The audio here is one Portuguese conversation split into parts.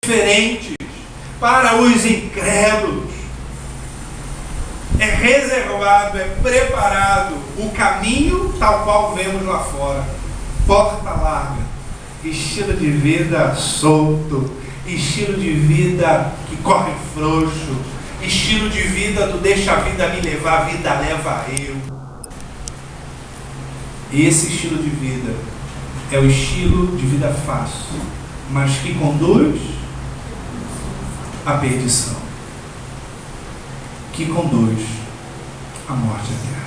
diferentes para os incrédulos. É reservado, é preparado o caminho tal qual vemos lá fora. Porta larga, estilo de vida solto, estilo de vida que corre frouxo, estilo de vida do deixa a vida me levar, a vida leva eu. Esse estilo de vida é o estilo de vida fácil, mas que conduz à perdição, que conduz à morte eterna.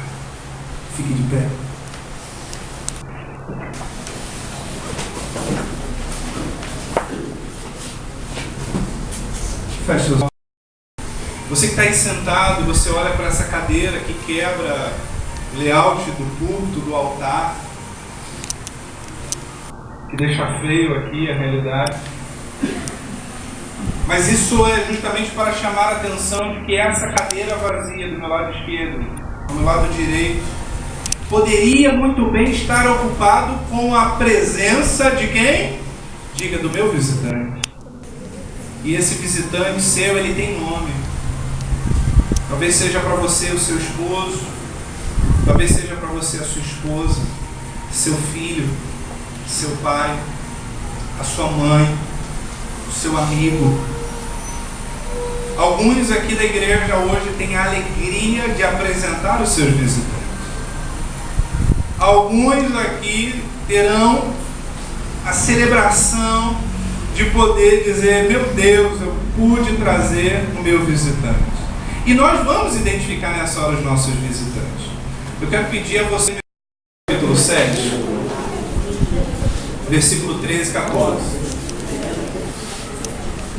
Fique de pé. Feche os olhos. Você que está aí sentado, você olha para essa cadeira que quebra o layout do culto, do altar, que deixa feio aqui a realidade. Mas isso é justamente para chamar a atenção de que essa cadeira vazia do meu lado esquerdo, do meu lado direito, poderia muito bem estar ocupado com a presença de quem? Diga, do meu visitante. E esse visitante seu, ele tem nome. Talvez seja para você o seu esposo, talvez seja para você a sua esposa, seu filho, seu pai, a sua mãe, o seu amigo. Alguns aqui da igreja hoje têm a alegria de apresentar os seus visitantes. Alguns aqui terão a celebração de poder dizer: meu Deus, eu pude trazer o meu visitante. E nós vamos identificar nessa hora os nossos visitantes. Eu quero pedir a você, capítulo 7, versículo 13 e 14.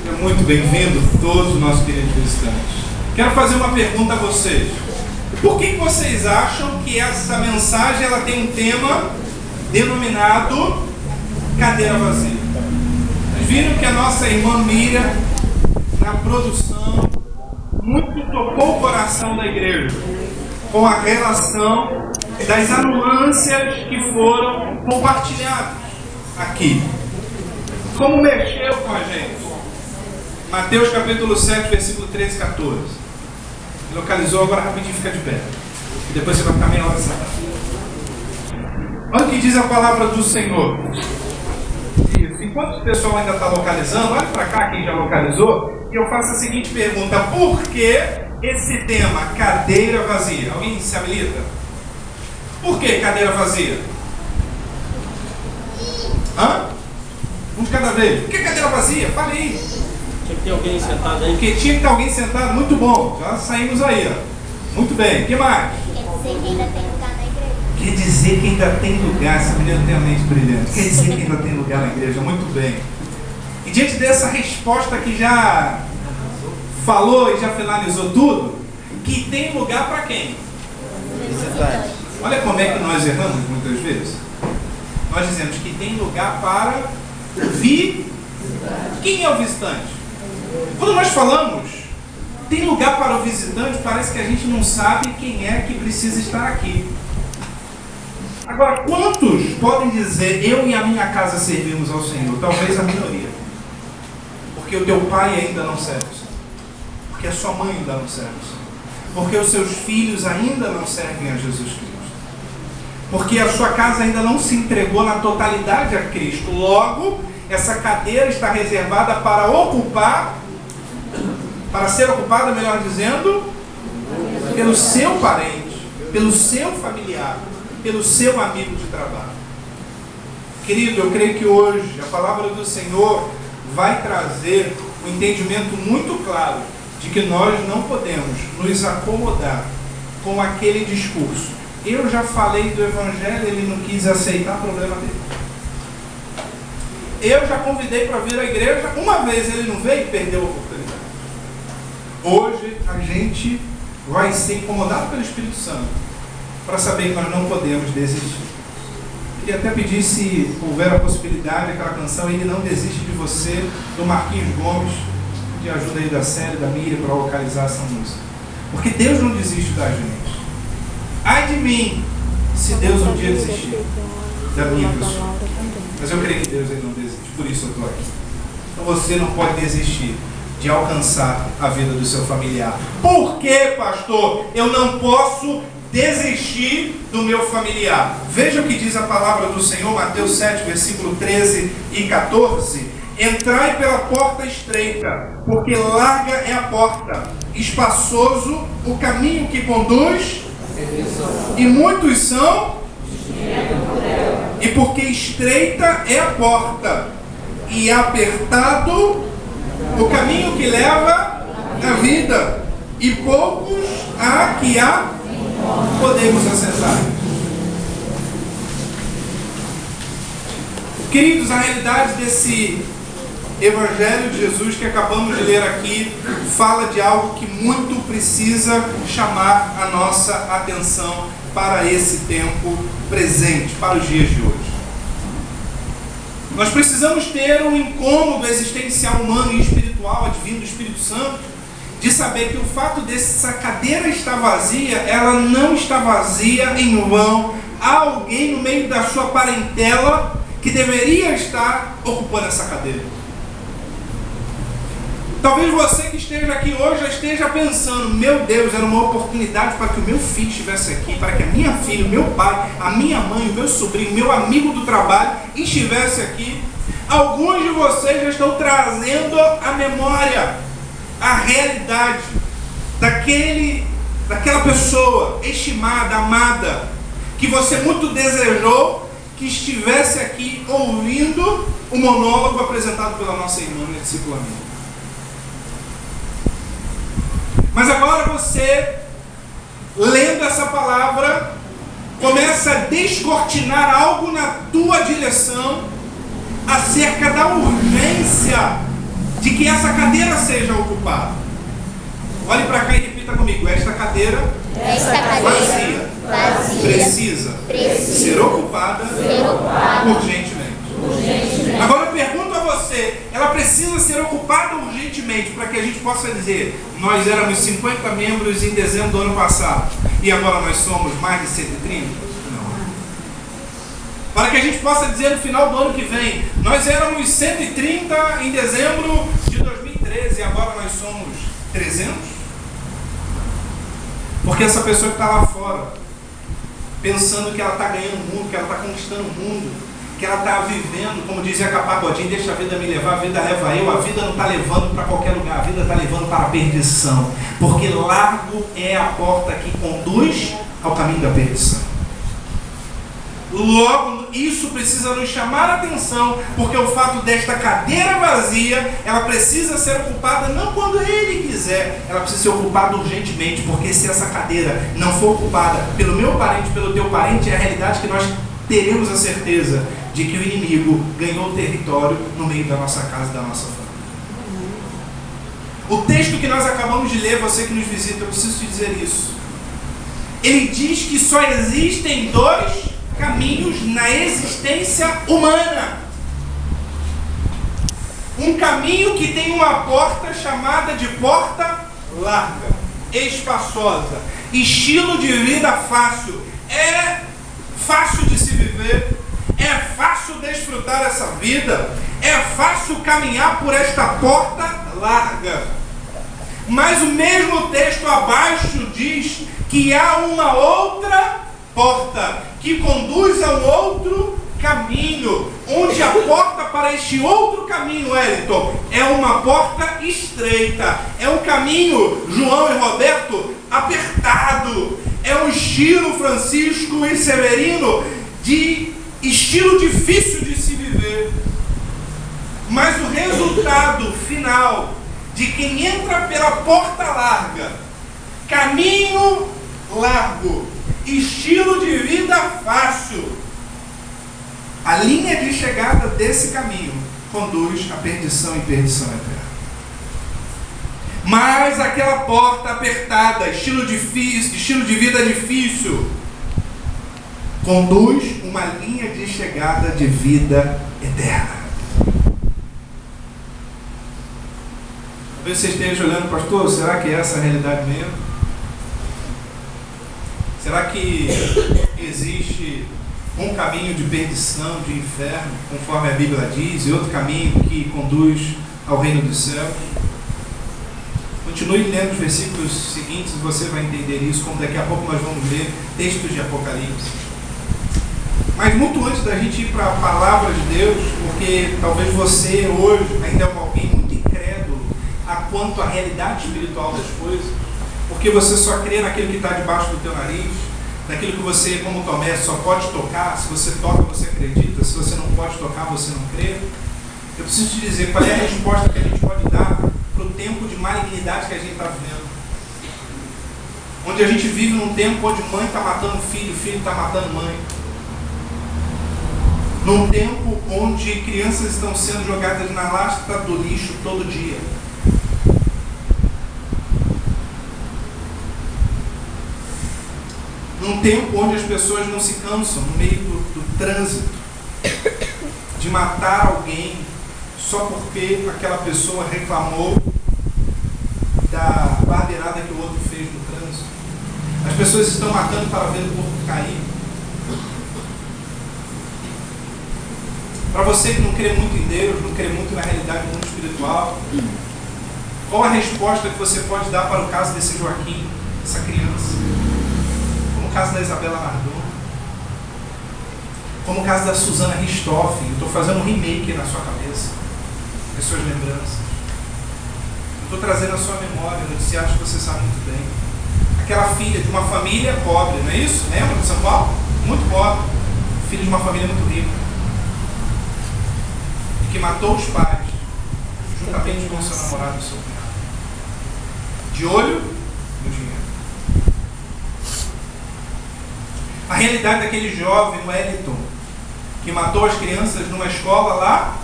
É muito bem-vindo todos os nossos queridos visitantes. Quero fazer uma pergunta a vocês. Por que vocês acham que essa mensagem ela tem um tema denominado cadeira vazia? Vocês viram que a nossa irmã Miriam, na produção, muito tocou o coração da igreja com a relação das anuâncias que foram compartilhadas aqui. Como mexeu com a gente? Mateus capítulo 7, versículo 13 e 14. Localizou, agora rapidinho fica de pé. E depois você vai ficar meia hora sentado. Olha o que diz a palavra do Senhor. Isso. Enquanto o pessoal ainda está localizando, olha para cá quem já localizou. E eu faço a seguinte pergunta: por que esse tema, cadeira vazia? Alguém se habilita? Por que cadeira vazia? Hã? Um de cada vez. Por que cadeira vazia? Fale aí. Tinha que ter alguém sentado aí. Porque tinha que ter alguém sentado. Muito bom. Já saímos aí, ó. Muito bem. O que mais? Quer dizer que ainda tem lugar na igreja. Quer dizer que ainda tem lugar. Essa menina tem a mente brilhante. Quer dizer que ainda tem lugar na igreja. Muito bem. E diante dessa resposta que já falou e já finalizou tudo, que tem lugar para quem? Visitante. Olha como é que nós erramos muitas vezes. Nós dizemos que tem lugar para o visitante. Quem é o visitante? Quando nós falamos tem lugar para o visitante, parece que a gente não sabe quem é que precisa estar aqui. Agora, quantos podem dizer: eu e a minha casa servimos ao Senhor? Talvez a minoria. Porque o teu pai ainda não serve o Senhor. Porque a sua mãe ainda não serve o Senhor. Porque os seus filhos ainda não servem a Jesus Cristo. Porque a sua casa ainda não se entregou na totalidade a Cristo. Logo, essa cadeira está reservada para ser ocupada, melhor dizendo, pelo seu parente, pelo seu familiar, pelo seu amigo de trabalho. Querido, eu creio que hoje a palavra do Senhor vai trazer um entendimento muito claro de que nós não podemos nos acomodar com aquele discurso: eu já falei do Evangelho, ele não quis aceitar, problema dele. Eu já convidei para vir à igreja, uma vez ele não veio e perdeu a oportunidade. Hoje a gente vai ser incomodado pelo Espírito Santo para saber que nós não podemos desistir. Queria até pedir, se houver a possibilidade, aquela canção Ele Não Desiste de Você, do Marquinhos Gomes, de ajuda aí da Célia, da Miriam, para localizar essa música. Porque Deus não desiste da gente. Ai de mim, se Deus um dia desistir da minha pessoa. Mas eu creio que Deus ele não desiste, por isso eu estou aqui. então você não pode desistir de alcançar a vida do seu familiar. Por que, pastor, eu não posso desistir do meu familiar? Veja o que diz a palavra do Senhor, Mateus 7, versículo 13 e 14. Entrai pela porta estreita, porque larga é a porta, espaçoso o caminho que conduz, e muitos são, e porque estreita é a porta, e apertado o caminho que leva à vida, e poucos há que há podemos acessar. Queridos, a realidade desse Evangelho de Jesus que acabamos de ler aqui fala de algo que muito precisa chamar a nossa atenção para esse tempo presente, para os dias de hoje. Nós precisamos ter um incômodo existencial humano e espiritual advindo do Espírito Santo, de saber que o fato dessa cadeira estar vazia, ela não está vazia em vão. Há alguém no meio da sua parentela que deveria estar ocupando essa cadeira. Talvez você que esteja aqui hoje já esteja pensando: meu Deus, era uma oportunidade para que o meu filho estivesse aqui, para que a minha filha, o meu pai, a minha mãe, o meu sobrinho, o meu amigo do trabalho estivesse aqui. Alguns de vocês já estão trazendo à memória a realidade daquela pessoa estimada, amada, que você muito desejou que estivesse aqui ouvindo o monólogo apresentado pela nossa irmã no discipulamento. Mas agora você, lendo essa palavra, começa a descortinar algo na tua direção acerca da urgência de que essa cadeira seja ocupada. Olhe para cá e repita comigo: esta cadeira vazia precisa ser ocupada urgentemente. Agora eu pergunto a você: ela precisa ser ocupada urgentemente para que a gente possa dizer: nós éramos 50 membros em dezembro do ano passado e agora nós somos mais de 130? Não. Para que a gente possa dizer no final do ano que vem: nós éramos 130 em dezembro de 2013 e agora nós somos 300? Porque essa pessoa que está lá fora, pensando que ela está ganhando o mundo, que ela está conquistando o mundo, que ela está vivendo, como dizia Capagodinho: deixa a vida me levar, a vida leva eu. A vida não está levando para qualquer lugar, a vida está levando para a perdição, porque largo é a porta que conduz ao caminho da perdição. Logo, isso precisa nos chamar a atenção, porque o fato desta cadeira vazia, ela precisa ser ocupada não quando ele quiser, ela precisa ser ocupada urgentemente, porque se essa cadeira não for ocupada pelo meu parente, pelo teu parente, é a realidade que nós teremos a certeza de que o inimigo ganhou território no meio da nossa casa e da nossa família. O texto que nós acabamos de ler, você que nos visita, eu preciso te dizer isso. Ele diz que só existem dois caminhos na existência humana. Um caminho que tem uma porta chamada de porta larga, espaçosa, estilo de vida fácil. É fácil de se viver, é fácil desfrutar essa vida, é fácil caminhar por esta porta larga. Mas o mesmo texto abaixo diz que há uma outra porta que conduz a um outro caminho, onde a porta para este outro caminho, Wellington, é uma porta estreita, é um caminho, João e Roberto, apertado, é um estilo, Francisco e Severino, de estilo difícil de se viver. Mas o resultado final de quem entra pela porta larga, caminho largo, estilo de vida fácil, a linha de chegada desse caminho conduz à perdição e perdição eterna. Mas aquela porta apertada, estilo de vida difícil, conduz uma linha de chegada de vida eterna. Talvez você esteja olhando: pastor, será que é essa a realidade mesmo? Será que existe Um caminho de perdição, de inferno, conforme a Bíblia diz, e outro caminho que conduz ao reino dos céus. Continue lendo os versículos seguintes e você vai entender isso, como daqui a pouco nós vamos ler textos de Apocalipse. Mas muito antes da gente ir para a palavra de Deus, porque talvez você hoje ainda é alguém muito incrédulo quanto à realidade espiritual das coisas, porque você só crê naquilo que está debaixo do teu nariz, naquilo que você, como Tomé, só pode tocar. Se você toca, você acredita. Se você não pode tocar, você não crê. Eu preciso te dizer qual é a resposta que a gente pode dar para o tempo de malignidade que a gente está vivendo. Onde a gente vive num tempo onde mãe está matando filho, filho está matando mãe. Num tempo onde crianças estão sendo jogadas na lastra do lixo todo dia. Num tempo onde as pessoas não se cansam no meio do trânsito de matar alguém só porque aquela pessoa reclamou da barbeirada que o outro fez no trânsito. As pessoas estão matando para ver o corpo cair. Para você que não crê muito em Deus, não crê muito na realidade do mundo espiritual, qual a resposta que você pode dar para o caso desse Joaquim, essa criança? Como o caso da Isabela Nardon, como o caso da Susana Ristoff. Eu estou fazendo um remake na sua cabeça, as suas lembranças. Eu estou trazendo a sua memória, noticiários que você sabe muito bem. Aquela filha de uma família pobre, não é isso? Lembra de São Paulo? Muito pobre. Filho de uma família muito rica, que matou os pais, juntamente com o seu namorado e seu cunhado, de olho no dinheiro. A realidade daquele jovem Wellington, que matou as crianças numa escola lá,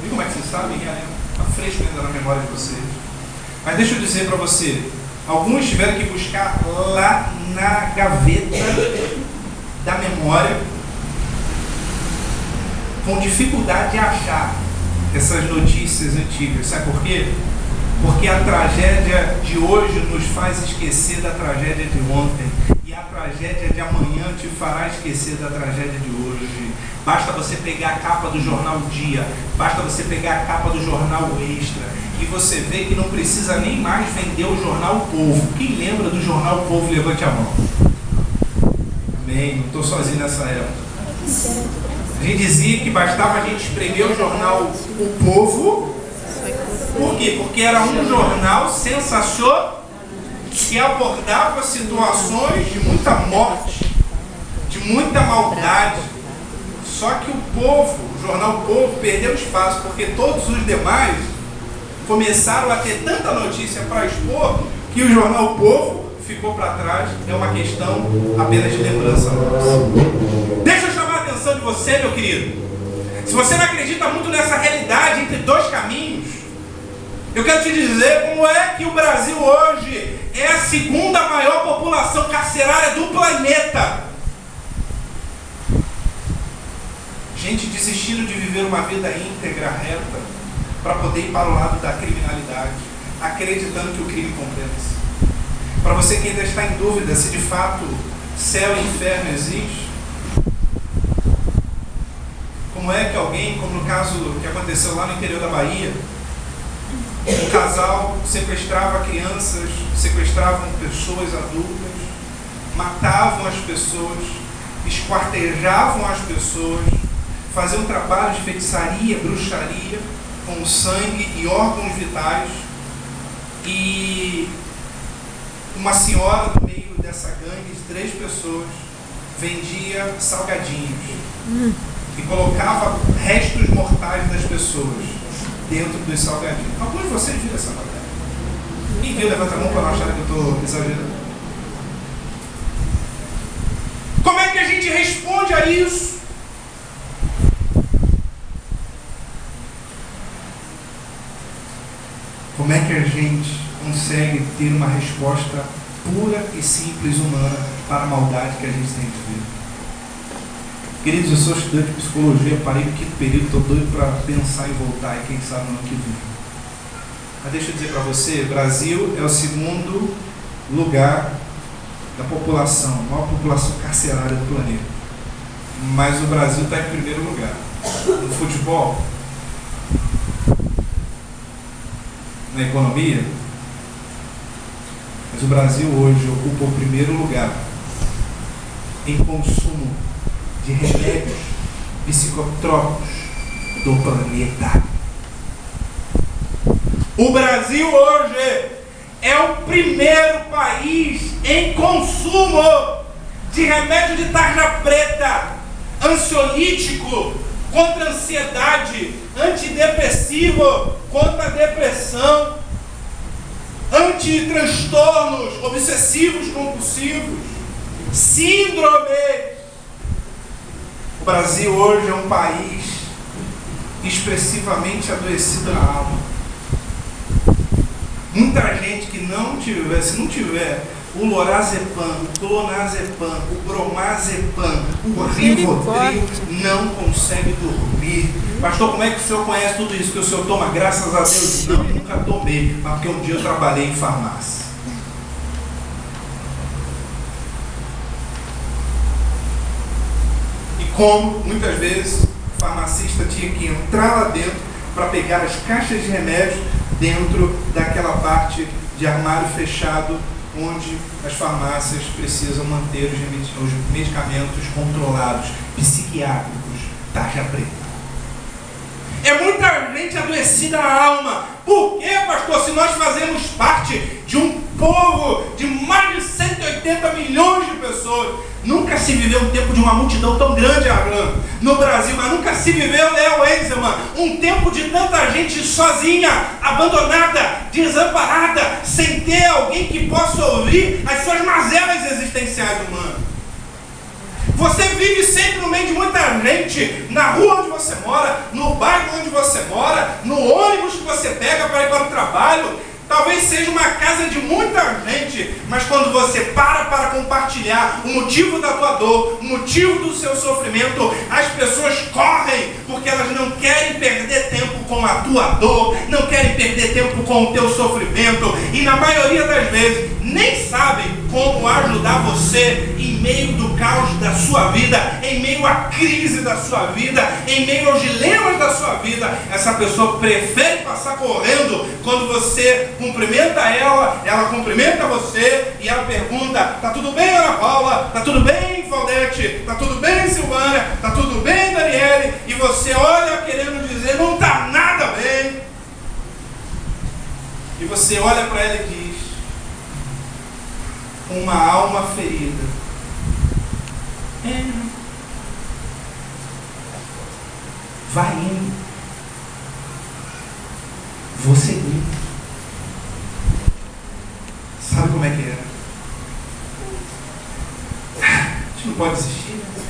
viu como é que vocês sabem? Está fresco ainda na memória de vocês. Mas deixa eu dizer para você, alguns tiveram que buscar lá na gaveta da memória, com dificuldade de achar essas notícias antigas. Sabe por quê? Porque a tragédia de hoje nos faz esquecer da tragédia de ontem, e a tragédia de amanhã te fará esquecer da tragédia de hoje. Basta você pegar a capa do jornal Dia, basta você pegar a capa do jornal Extra, e você vê que não precisa nem mais vender o jornal O Povo. Quem lembra do jornal O Povo, levante a mão. Amém, não estou sozinho nessa época. A gente dizia que bastava a gente espremer o jornal O Povo. Por quê? Porque era um jornal sensacional que abordava situações de muita morte, de muita maldade. Só que o Povo, o jornal O Povo, perdeu espaço, porque todos os demais começaram a ter tanta notícia para expor que o jornal O Povo ficou para trás. É uma questão apenas de lembrança nossa. Deixa eu chamar a atenção de você, meu querido. Se você não acredita muito nessa realidade entre dois caminhos, eu quero te dizer como é que o Brasil hoje é a segunda maior população carcerária do planeta. Gente desistindo de viver uma vida íntegra, reta, para poder ir para o lado da criminalidade, acreditando que o crime compensa. Para você que ainda está em dúvida se de fato céu e inferno existe, como é que alguém, como no caso que aconteceu lá no interior da Bahia, um casal sequestrava crianças, sequestravam pessoas adultas, matavam as pessoas, esquartejavam as pessoas, faziam trabalho de feitiçaria, bruxaria, com sangue e órgãos vitais. E uma senhora no meio dessa gangue de 3 pessoas vendia salgadinhos e colocava restos mortais das pessoas dentro dos salgadinhos. Alguns de vocês viram essa matéria? Quem viu, levanta a mão para não achar que eu estou exagerando. Como é que a gente responde a isso? Como é que a gente consegue ter uma resposta pura e simples humana para a maldade que a gente tem vivido? Queridos, eu sou estudante de psicologia, parei no 5º período, estou doido para pensar em voltar, e quem sabe no ano que vem. Mas deixa eu dizer para você, Brasil é o segundo lugar da população, a maior população carcerária do planeta. mas o Brasil está em primeiro lugar. No futebol, na economia, mas o Brasil hoje ocupa o primeiro lugar em consumo de remédios psicotrópicos do planeta. O Brasil hoje é o primeiro país em consumo de remédio de tarja preta, ansiolítico, contra a ansiedade, antidepressivo, contra a depressão, antitranstornos obsessivos compulsivos, síndrome. O Brasil hoje é um país expressivamente adoecido na alma. Muita gente que se não tiver o lorazepam, o clonazepam, o bromazepam, o rivotril, não consegue dormir. Pastor, como é que o senhor conhece tudo isso? Que o senhor toma? Graças a Deus. Não, eu nunca tomei, mas porque um dia eu trabalhei em farmácia. E como, muitas vezes, o farmacista tinha que entrar lá dentro para pegar as caixas de remédios dentro daquela parte de armário fechado onde as farmácias precisam manter os medicamentos controlados, psiquiátricos, tarja preta. É muita gente adoecida na alma. Por quê, pastor? Se nós fazemos parte de um povo de mais de 180 milhões de pessoas, nunca se viveu um tempo de uma multidão tão grande, Arlan, no Brasil, mas nunca se viveu, Léo Enzelman, um tempo de tanta gente sozinha, abandonada, desamparada, sem ter alguém que possa ouvir as suas mazelas existenciais humanas. Você vive sempre no meio de muita gente, na rua onde você mora, no bairro onde você mora, no ônibus que você pega para ir para o trabalho. Talvez seja uma casa de muita gente, mas quando você para compartilhar o motivo da tua dor, o motivo do seu sofrimento, as pessoas correm, porque elas não querem perder tempo com a tua dor, não querem perder tempo com o teu sofrimento, e na maioria das vezes nem sabem como ajudar você em meio do caos da sua vida, em meio à crise da sua vida, em meio aos dilemas da sua vida. Essa pessoa prefere passar correndo quando você cumprimenta ela, ela cumprimenta você e ela pergunta: tá tudo bem, Ana Paula? Tá tudo bem, Valdete? Tá tudo bem, Silvânia? Tá tudo bem, Daniele? E você olha querendo dizer: não tá nada bem. E você olha para ela e diz, com uma alma ferida: vai indo, vou seguir. Sabe como é que é? A gente não pode desistir, né?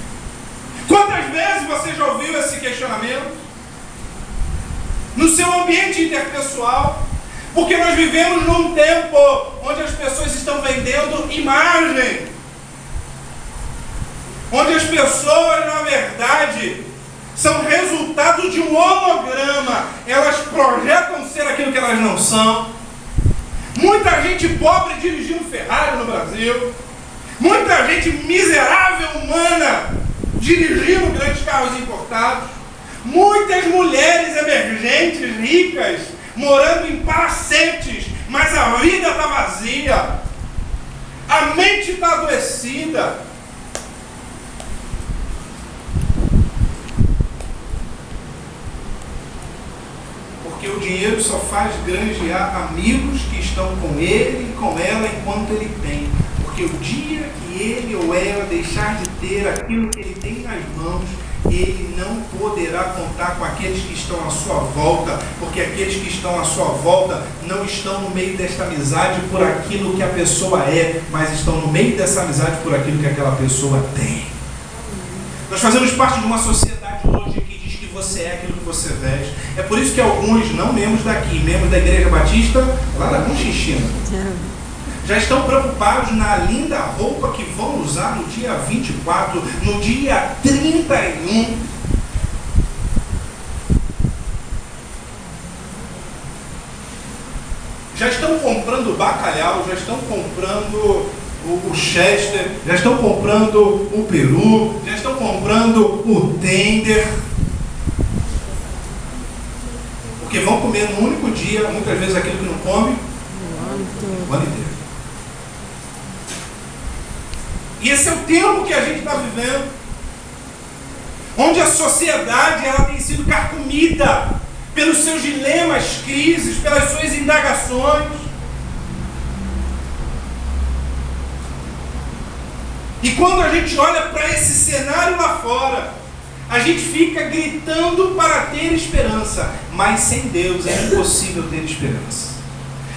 Quantas vezes você já ouviu esse questionamento no seu ambiente interpessoal? Porque nós vivemos num tempo onde as pessoas estão vendendo imagem, onde as pessoas, na verdade, são resultado de um holograma. Elas projetam ser aquilo que elas não são. Muita gente pobre dirigindo Ferrari no Brasil, muita gente miserável humana dirigindo grandes carros importados, muitas mulheres emergentes, ricas, morando em palacetes, mas a vida está vazia, a mente está adoecida. Porque o dinheiro só faz granjear amigos que estão com ele e com ela enquanto ele tem. Porque o dia que ele ou ela deixar de ter aquilo que ele tem nas mãos, ele não poderá contar com aqueles que estão à sua volta, porque aqueles que estão à sua volta não estão no meio desta amizade por aquilo que a pessoa é, mas estão no meio dessa amizade por aquilo que aquela pessoa tem. Nós fazemos parte de uma sociedade hoje que diz que você é aquilo que você veste. É por isso que alguns, não membros daqui, membros da Igreja Batista, lá da Conchinchina, já estão preocupados na linda roupa que vão usar no dia 24, no dia 31. Já estão comprando bacalhau, já estão comprando o Chester, já estão comprando o peru, já estão comprando esperando o tender, porque vão comer num único dia, muitas vezes aquilo que não come o ano inteiro. E esse é o tempo que a gente está vivendo, onde a sociedade ela tem sido carcomida pelos seus dilemas, crises, pelas suas indagações. E quando a gente olha para esse cenário lá fora, a gente fica gritando para ter esperança, mas sem Deus é impossível ter esperança.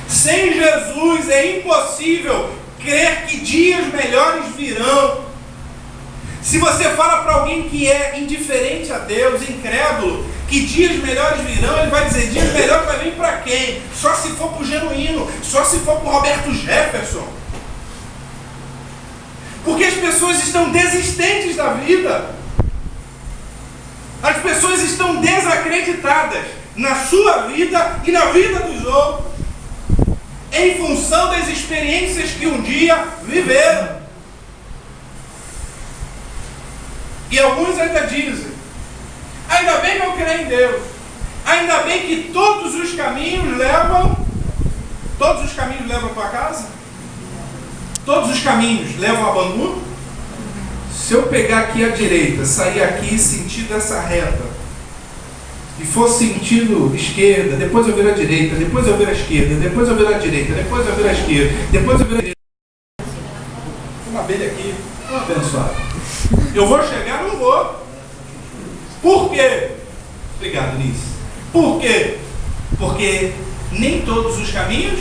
Sem Jesus é impossível crer que dias melhores virão. Se você fala para alguém que é indiferente a Deus, incrédulo, que dias melhores virão, ele vai dizer, dias melhores vai vir para quem? Só se for para o genuíno, só se for para o Roberto Jefferson. Porque as pessoas estão desistentes da vida. As pessoas estão desacreditadas na sua vida e na vida dos outros, em função das experiências que um dia viveram. E alguns ainda dizem, ainda bem que eu creio em Deus, ainda bem que todos os caminhos levam a tua casa? Todos os caminhos levam a Bangu? Se eu pegar aqui à direita, sair aqui sentido essa reta, e for sentido esquerda, depois eu viro à direita, depois eu viro à esquerda, depois eu viro à direita, depois eu viro à esquerda, depois eu viro à direita. Uma abelha aqui, abençoada. Eu vou chegar? Não vou. Por quê? Obrigado, Nice. Por quê? Porque nem todos os caminhos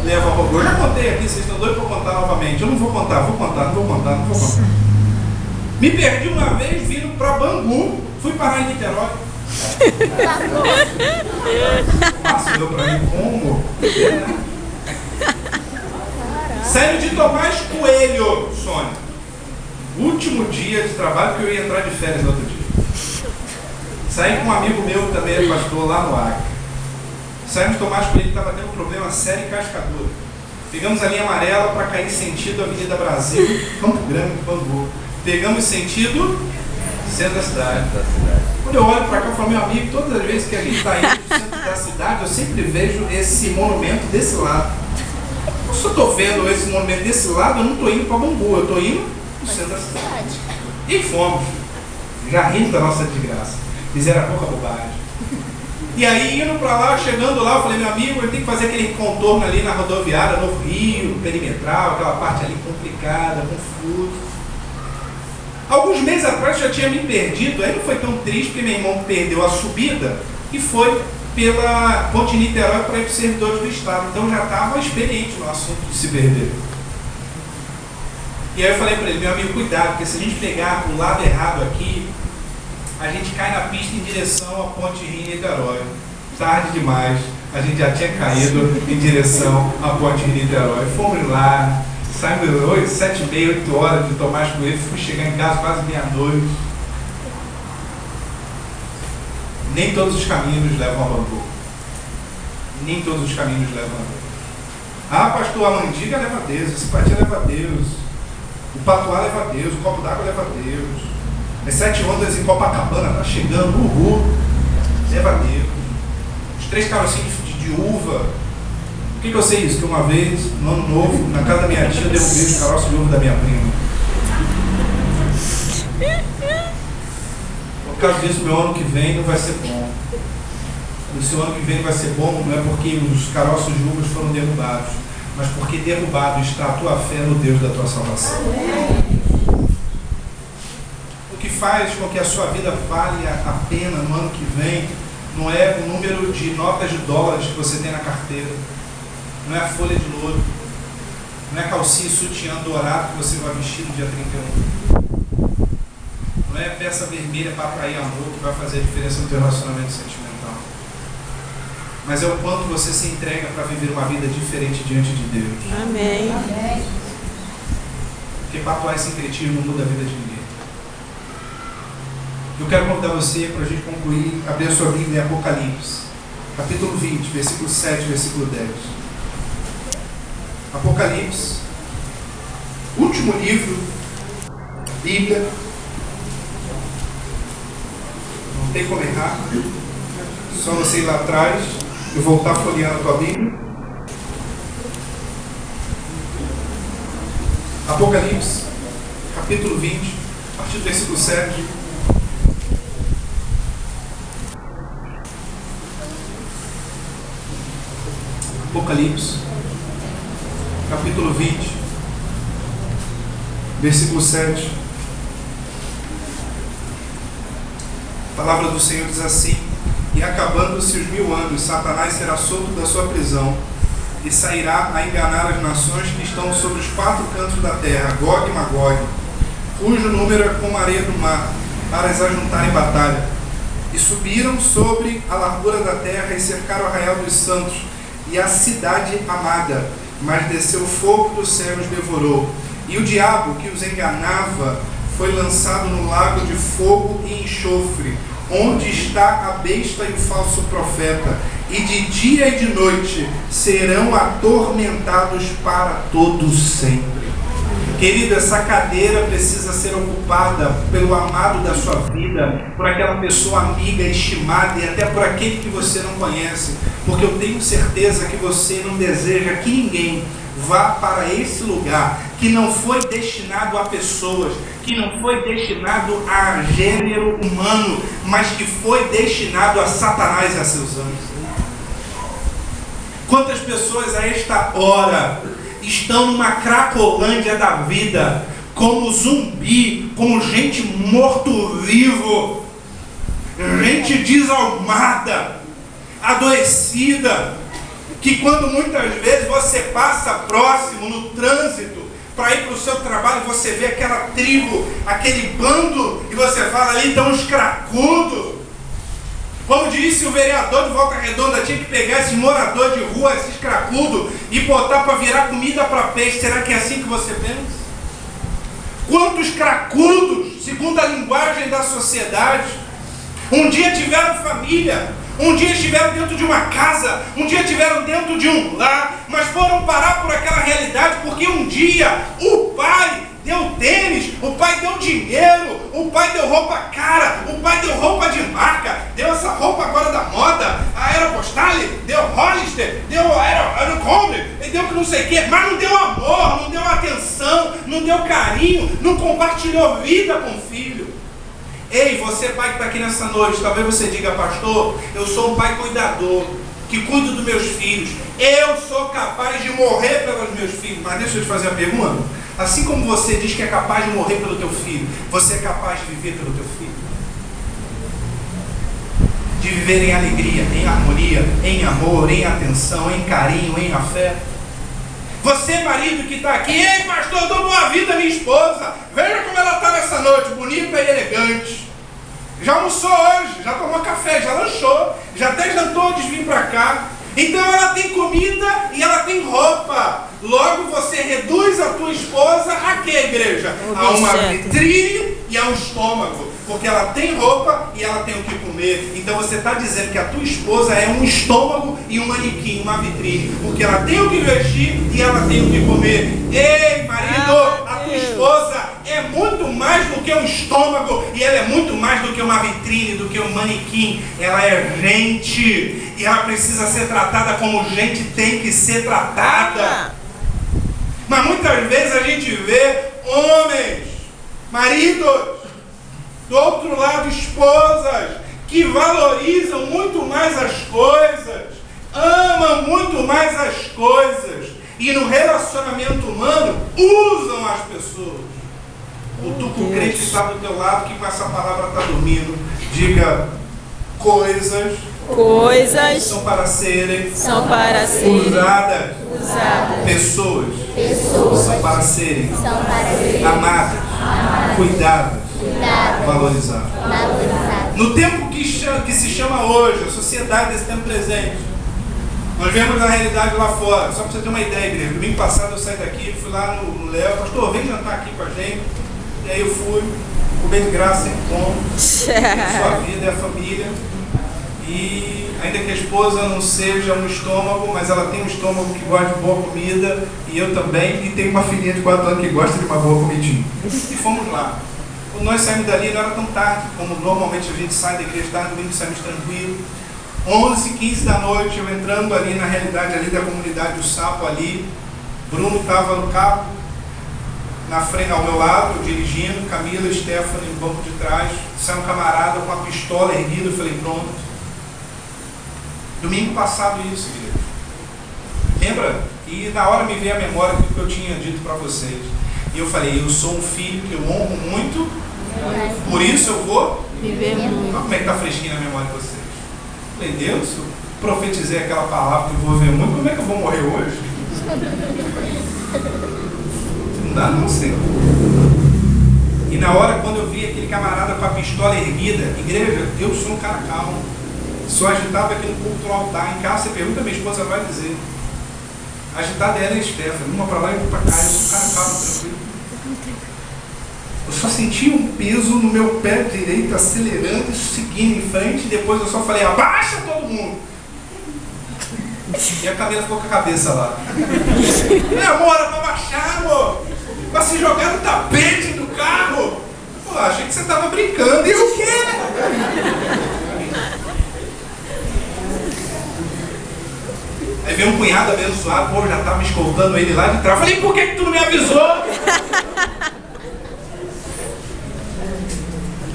levam a Bangu. Eu já contei aqui, vocês estão doidos para contar novamente. Eu não vou contar, não vou contar. Me perdi uma vez vindo para Bangu, fui parar em Niterói. Nossa, deu para mim como? Saindo de Tomás Coelho, Sônia. Último dia de trabalho, que eu ia entrar de férias no outro dia. Saí com um amigo meu que também é pastor lá no Acre. Saímos de Tomás Coelho, estava tendo um problema sério em Cascadura. Pegamos a linha amarela para cair sentido Avenida Brasil, Campo Grande, Bangu. Pegamos sentido centro da cidade. Quando eu olho para cá, eu falo, meu amigo, todas as vezes que a gente está indo para o centro da cidade, eu sempre vejo esse monumento desse lado. Eu só estou vendo esse monumento desse lado, eu não estou indo para Bangu, eu estou indo para o centro da cidade. E fomos, já rindo da nossa desgraça. Fizeram a pouca bobagem. E aí, indo para lá, chegando lá, eu falei, meu amigo, eu tenho que fazer aquele contorno ali na rodoviária, Novo Rio, perimetral, aquela parte ali complicada, confusa. Alguns meses atrás eu já tinha me perdido, aí não foi tão triste, porque meu irmão perdeu a subida e foi pela Ponte Niterói para ir para os servidores do Estado. Então já estava experiente no assunto de se perder. E aí eu falei para ele, meu amigo, cuidado, porque se a gente pegar o lado errado aqui, a gente cai na pista em direção à Ponte Rio-Niterói. Tarde demais, a gente já tinha caído em direção à Ponte Rio-Niterói. Fomos lá, saímos 7h30, 8 horas de Tomás Coelho, fui chegar em casa quase meia-noite. Nem todos os caminhos levam a Bangu. Nem todos os caminhos levam a Deus. Ah, pastor, a mandiga leva a Deus, a simpatia leva a Deus, o patuá leva a Deus, o copo d'água leva a Deus. As 7 ondas em Copacabana tá chegando, uhul, leva a Deus. Os 3 carocinhos de uva. Por que eu sei isso? Que uma vez, no ano novo, na casa da minha tia, eu derrubei os caroços de uva da minha prima. Por causa disso, meu ano que vem não vai ser bom. O seu ano que vem vai ser bom não é porque os caroços de uvas foram derrubados, mas porque derrubado está a tua fé no Deus da tua salvação. O que faz com que a sua vida valha a pena no ano que vem não é o número de notas de dólares que você tem na carteira, não é a folha de louro, não é a calcinha e sutiã dourado que você vai vestir no dia 31, não é a peça vermelha para atrair amor que vai fazer a diferença no teu relacionamento sentimental, mas é o quanto você se entrega para viver uma vida diferente diante de Deus. Amém. Porque patuar esse sincretismo não muda a vida de ninguém. Eu quero convidar você, para a gente concluir, abrir a sua Bíblia em Apocalipse, capítulo 20, versículo 7, versículo 10. Apocalipse, último livro, Bíblia, tem como errar. Só você ir lá atrás e voltar folheando a tua Bíblia. Apocalipse, capítulo 20, a partir do versículo 7. Apocalipse, capítulo 20, versículo 7. A palavra do Senhor diz assim: e acabando-se os 1000 anos, Satanás será solto da sua prisão e sairá a enganar as nações que estão sobre os 4 cantos da terra, Gog e Magog, cujo número é como a areia do mar, para as ajuntar em batalha. E subiram sobre a largura da terra e cercaram o arraial dos santos e a cidade amada, mas desceu fogo do céu e os devorou. E o diabo que os enganava foi lançado no lago de fogo e enxofre, onde está a besta e o falso profeta, e de dia e de noite serão atormentados para todo sempre. Querido, essa cadeira precisa ser ocupada pelo amado da sua vida, por aquela pessoa amiga, estimada, e até por aquele que você não conhece, porque eu tenho certeza que você não deseja que ninguém vá para esse lugar que não foi destinado a pessoas, que não foi destinado a gênero humano, mas que foi destinado a Satanás e a seus anjos. Quantas pessoas a esta hora estão numa cracolândia da vida, como zumbi, como gente morto-vivo, gente desalmada, adoecida, que quando muitas vezes você passa próximo no trânsito para ir para o seu trabalho, você vê aquela tribo, aquele bando, e você fala, ali estão os cracudos. Como disse o vereador de Volta Redonda, tinha que pegar esses moradores de rua, esses cracudos, e botar para virar comida para peixe. Será que é assim que você pensa? Quantos cracudos, segundo a linguagem da sociedade, um dia tiveram família, um dia estiveram dentro de uma casa, um dia estiveram dentro de um lar, mas foram parar por aquela realidade porque um dia o pai deu tênis, o pai deu dinheiro, o pai deu roupa cara, o pai deu roupa de marca, deu essa roupa agora da moda, a Aeropostale, deu Hollister, deu Aerocombi, deu que não sei o que, mas não deu amor, não deu atenção, não deu carinho, não compartilhou vida com o filho. Ei, você pai que está aqui nessa noite, talvez você diga, pastor, eu sou um pai cuidador, que cuido dos meus filhos, eu sou capaz de morrer pelos meus filhos. Mas deixa eu te fazer a pergunta, assim como você diz que é capaz de morrer pelo teu filho, você é capaz de viver pelo teu filho? De viver em alegria, em harmonia, em amor, em atenção, em carinho, em afeto? Você, marido que está aqui, ei pastor, eu dou boa vida à minha esposa, veja como ela está nessa noite, bonita e elegante. Já almoçou hoje, já tomou café, já lanchou, já até jantou antes de vir para cá. Então ela tem comida e ela tem roupa. Logo você reduz a tua esposa a quê, igreja? A uma vitrine e a um estômago. Porque ela tem roupa e ela tem o que comer. Então você está dizendo que a tua esposa é um estômago e um manequim, uma vitrine. Porque ela tem o que vestir e ela tem o que comer. Ei, marido, a tua esposa é muito mais do que um estômago. E ela é muito mais do que uma vitrine, do que um manequim. Ela é gente. E ela precisa ser tratada como gente tem que ser tratada. Mas muitas vezes a gente vê homens, maridos, do outro lado, esposas que valorizam muito mais as coisas, amam muito mais as coisas, e no relacionamento humano usam as pessoas. O tuco crente está do teu lado, que com essa palavra está dormindo. Diga, coisas são para serem usadas. Pessoas são para serem amadas, cuidadas, valorizadas. No tempo que se chama hoje, a sociedade desse tempo presente, nós vemos a realidade lá fora. Só para você ter uma ideia, igreja, domingo passado eu saí daqui, fui lá no Léo, pastor, vem jantar aqui com a gente. E aí eu fui, comer de graça, sempre como, a sua vida é a família. E ainda que a esposa não seja um estômago, mas ela tem um estômago que gosta de boa comida, e eu também, e tenho uma filhinha de 4 anos que gosta de uma boa comidinha. E fomos lá. nós saímos dali, não era tão tarde, como normalmente a gente sai da igreja tarde, domingo saímos tranquilo. 11h15 da noite, eu entrando ali na realidade ali da comunidade do Sapo ali. Bruno estava no carro, na frente, ao meu lado, dirigindo, Camila, Stephanie no banco de trás. Saiu um camarada com a pistola erguida, eu falei, pronto. Domingo passado isso, igreja. Lembra? E na hora me veio a memória do que eu tinha dito para vocês. E eu falei, eu sou um filho que eu honro muito, por isso eu vou Viver muito. Olha como é que está fresquinho na memória de vocês. Eu falei, Deus, eu profetizei aquela palavra que eu vou ver muito, como é que eu vou morrer hoje? Não dá não, Senhor. E na hora, quando eu vi aquele camarada com a pistola erguida, igreja, eu sou um cara calmo. Sou agitado aqui no culto do altar. Em casa, você pergunta, minha esposa vai dizer. Agitada é ela e Stephanie, uma para lá e outra para cá. Eu sou um cara calmo, tranquilo. Eu só senti um peso no meu pé direito, acelerando e seguindo em frente. E depois eu só falei, abaixa todo mundo. E a Camila ficou com a cabeça lá. Meu amor, era para baixar, amor. Para se jogar no tapete do carro. Pô, achei que você estava brincando. E o quê? Aí veio um cunhado abençoado, pô, já estava escoltando ele lá de trás. Falei, por que tu não me avisou?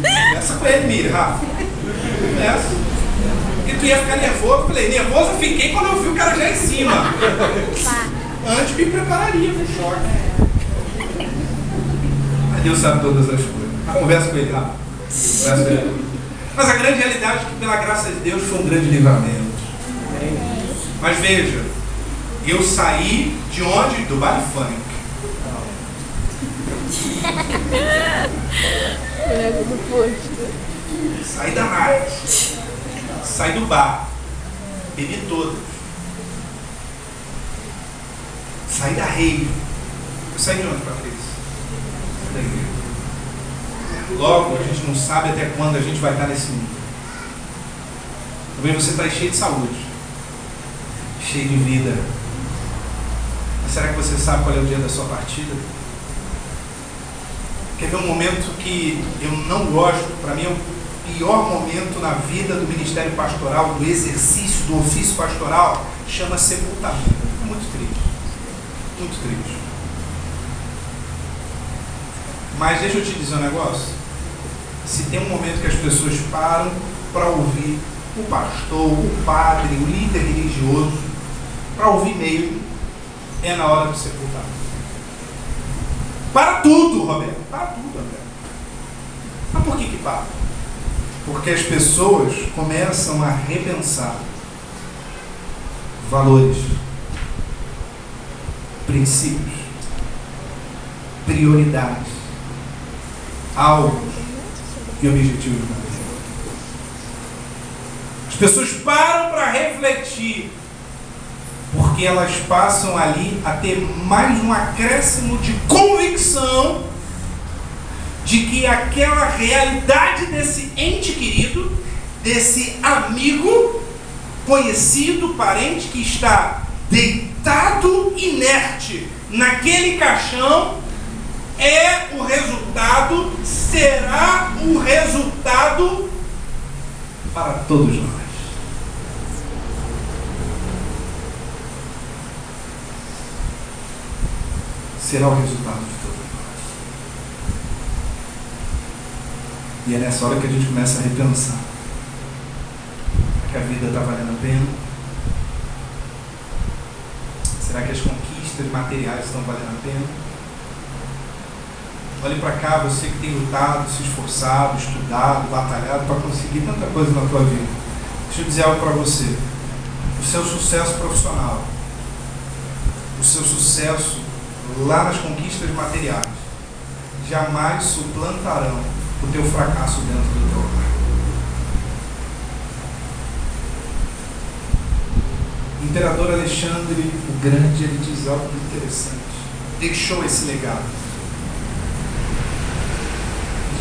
Começa com ele, Miriam, Rafa. Começa. E tu ia ficar nervoso. Falei, nervoso eu fiquei quando eu vi o cara já em cima. Antes me prepararia pro choque. Mas Deus sabe todas as coisas. Conversa com ele, Rafa. Conversa com ele. Mas a grande realidade é que, pela graça de Deus, foi um grande livramento. Mas veja, eu saí de onde? Do baile funk. Saí da night. Saí do bar. Bebi todas. Saí da rave. Eu saí de onde, Patrícia? Da igreja. Logo, a gente não sabe até quando a gente vai estar nesse mundo. Talvez você está cheio de saúde, cheio de vida. Mas será que você sabe qual é o dia da sua partida? Quer ver um momento que eu não gosto? Para mim é o pior momento na vida do ministério pastoral, do exercício, do ofício pastoral, chama sepultamento. Muito triste. Muito triste. Mas deixa eu te dizer um negócio. Se tem um momento que as pessoas param para ouvir o pastor, o padre, o líder religioso, para ouvir mesmo, é na hora do sepultamento. Para tudo, Roberto. Para tudo, Roberto. Mas por que para? Porque as pessoas começam a repensar valores, princípios, prioridades, alvos e objetivos da vida. As pessoas param para refletir, porque elas passam ali a ter mais um acréscimo de convicção de que aquela realidade desse ente querido, desse amigo, conhecido, parente que está deitado inerte naquele caixão, é o resultado, será o resultado para todos nós. Será o resultado de todos nós. E é nessa hora que a gente começa a repensar. Será que a vida está valendo a pena? Será que as conquistas materiais estão valendo a pena? Olhe para cá, você que tem lutado, se esforçado, estudado, batalhado para conseguir tanta coisa na tua vida. Deixa eu dizer algo para você. O seu sucesso profissional, o seu sucesso lá nas conquistas materiais, jamais suplantarão o teu fracasso dentro do teu lar. O imperador Alexandre o Grande, ele diz algo interessante. Deixou esse legado.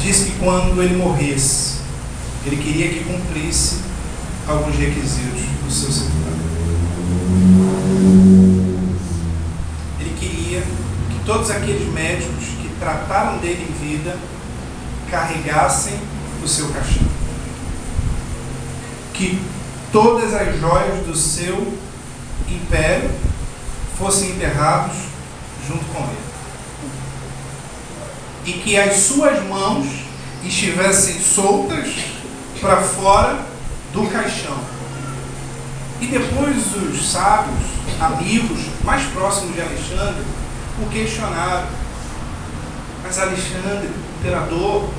Disse que quando ele morresse, ele queria que cumprisse alguns requisitos do seu sepultamento. Ele queria que todos aqueles médicos que trataram dele em vida carregassem o seu caixão, que todas as joias do seu império fossem enterrados junto com ele, e que as suas mãos estivessem soltas para fora do caixão. E depois os sábios, amigos mais próximos de Alexandre, o questionaram: mas Alexandre, imperador,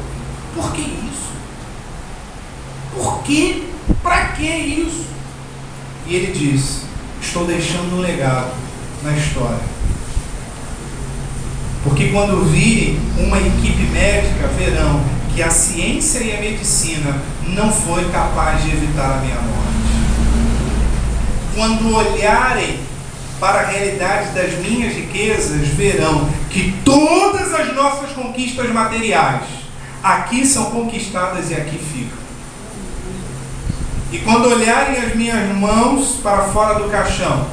por que isso? Por que? Para que isso? E ele disse: estou deixando um legado na história. Porque quando virem uma equipe médica, verão que a ciência e a medicina não foi capaz de evitar a minha morte. Quando olharem para a realidade das minhas riquezas, verão que todas as nossas conquistas materiais aqui são conquistadas e aqui ficam. E quando olharem as minhas mãos para fora do caixão,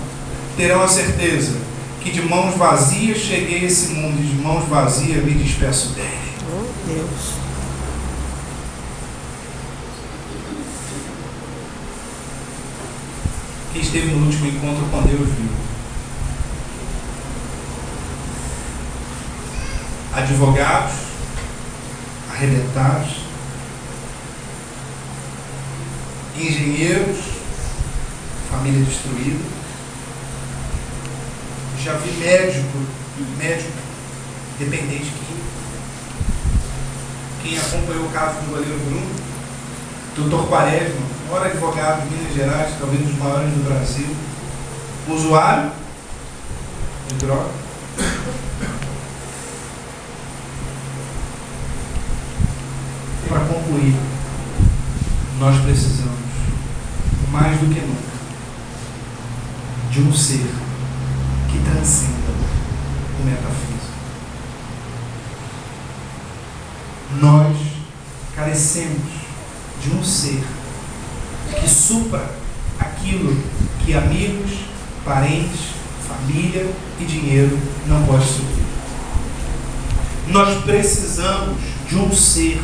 terão a certeza que de mãos vazias cheguei a esse mundo e de mãos vazias me despeço dele. Oh, Deus. Quem esteve no último encontro com Deus viu advogados arrebentados, engenheiros, família destruída. Já vi médico dependente químico. Quem acompanhou o caso do goleiro Bruno, Dr. Quaresma, maior advogado de Minas Gerais, talvez um dos maiores do Brasil, usuário de droga. Para concluir, nós precisamos, mais do que nunca, de um ser que transcenda o metafísico. Nós carecemos de um ser que supra aquilo que amigos, parentes, família e dinheiro não podem suprir. Nós precisamos de um ser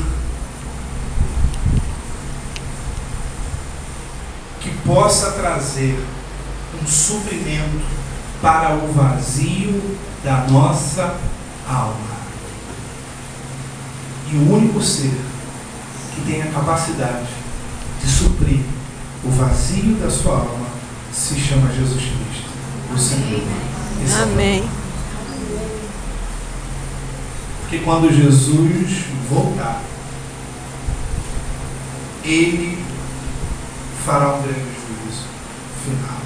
que possa trazer um suprimento para o vazio da nossa alma. E o único ser que tem a capacidade de suprir o vazio da sua alma se chama Jesus Cristo, o Senhor. Amém. Porque quando Jesus voltar, Ele fará um grande juízo final.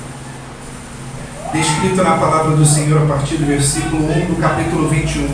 Descrito na palavra do Senhor a partir do versículo 1 do capítulo 21.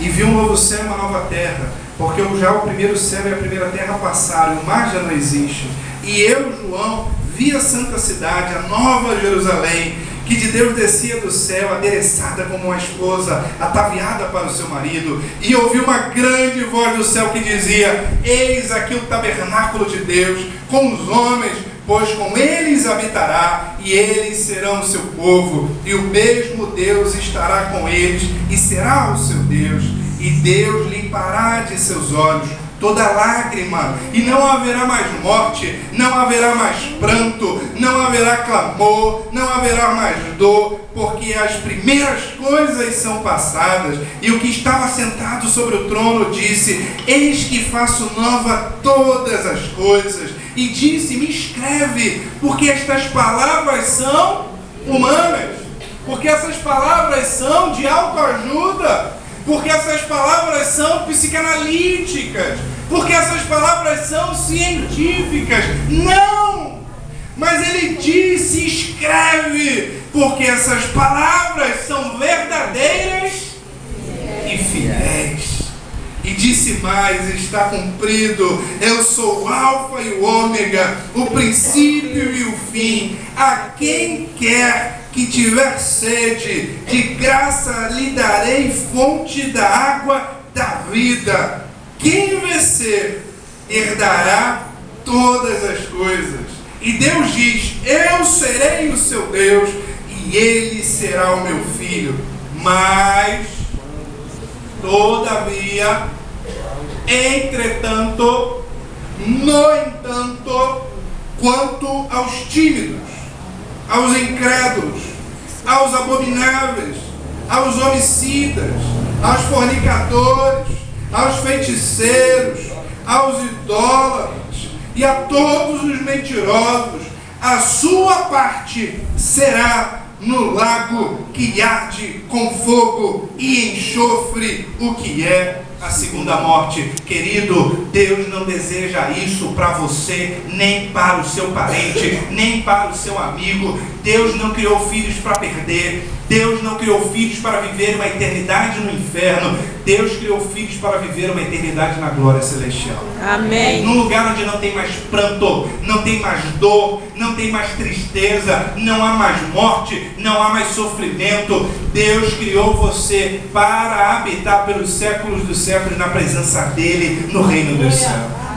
E viu um novo céu e uma nova terra, porque já o primeiro céu e a primeira terra passaram, e o mar já não existe. E eu, João, vi a santa cidade, a nova Jerusalém, que de Deus descia do céu, adereçada como uma esposa, ataviada para o seu marido. E ouvi uma grande voz do céu que dizia: eis aqui o tabernáculo de Deus com os homens, pois com eles habitará, e eles serão o seu povo, e o mesmo Deus estará com eles, e será o seu Deus, e Deus limpará de seus olhos toda lágrima, e não haverá mais morte, não haverá mais pranto, não haverá clamor, não haverá mais dor, porque as primeiras coisas são passadas. E o que estava sentado sobre o trono disse: eis que faço nova todas as coisas. E disse: me escreve, porque estas palavras são humanas, porque essas palavras são de autoajuda, porque essas palavras são psicanalíticas, porque essas palavras são científicas. Não! Mas ele disse: escreve, porque essas palavras são verdadeiras e fiéis. E disse mais: está cumprido, eu sou o alfa e o ômega, o princípio e o fim. A quem quer que tiver sede, de graça lhe darei fonte da água da vida. Quem vencer herdará todas as coisas. E Deus diz: eu serei o seu Deus, e ele será o meu filho. Mas, todavia, Entretanto, no entanto, quanto aos tímidos, aos incrédulos, aos abomináveis, aos homicidas, aos fornicadores, aos feiticeiros, aos idólatras e a todos os mentirosos, a sua parte será no lago que arde com fogo e enxofre, o que é a segunda morte. Querido, Deus não deseja isso para você, nem para o seu parente, nem para o seu amigo. Deus não criou filhos para perder. Deus não criou filhos para viver uma eternidade no inferno. Deus criou filhos para viver uma eternidade na glória celestial. Amém. Num lugar onde não tem mais pranto, não tem mais dor, não tem mais tristeza, não há mais morte, não há mais sofrimento. Deus criou você para habitar pelos séculos dos séculos na presença dele, no reino dos céus.